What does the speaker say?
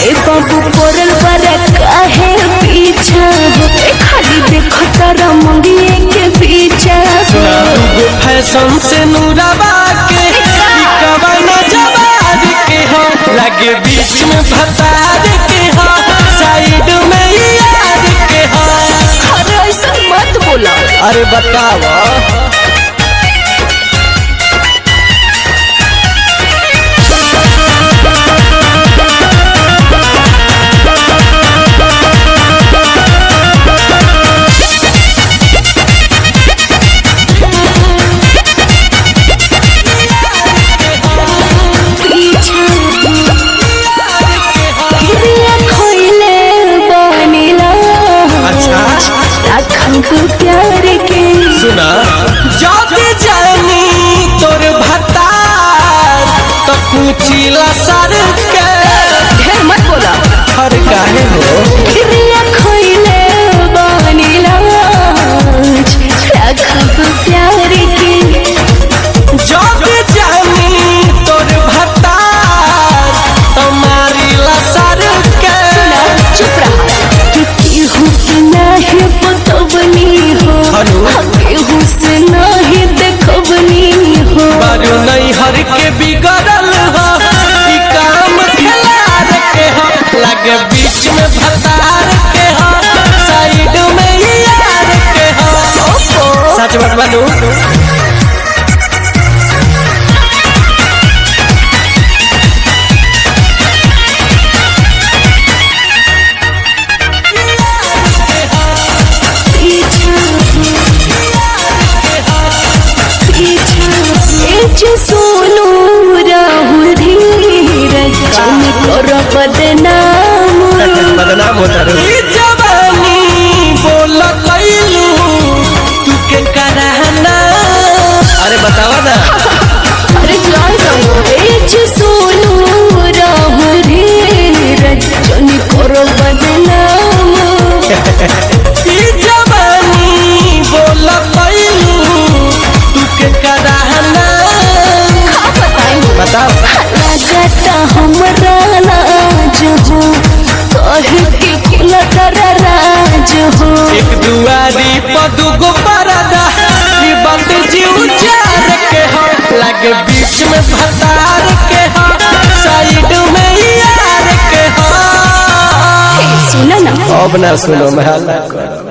ए बाबू पोरल पर काहे पीछा खाली देखो तारा मंगिए के पीछा फैशन से नूराबा के कवना जवार के हो लगे बीच में भतार के हो साइड में यार के हो। अरे ऐसा मत बोला। अरे बतावा प्यार के सुना जब जानी तोर भतार तो कुचिला सर के ढेर मत बोला। हर काहे हो खोइले बनिला रखब प्यार के जब जानी तोर भतार तो मारिला सर के। चुप रहा केहू के नाही पतबनी हो केहू से नाही देखबनी हो बारू नहीं हर के बिगड़ल हो ई काम खिलाड़ के हो लगे बीच में भतार के हो साइड में यार के हो। सच बात बोलू सोनू राहुल धीरज कर बदनाम होता जवानी बोल कैलू तू के कराना। अरे बतावा ना अरे सोनू राहुल धीरज कर बदनाम जवानी बोल कैलू तू के कराना। बताओ लगता हमरा लाज हो कहे के खुला तारा राज हो एक दुआरी पर दुगो परदा बंद जीव चार के हो लगे बीच में भतार के हो साइड में यार के हो। सुना ना अब ना सुनो महल।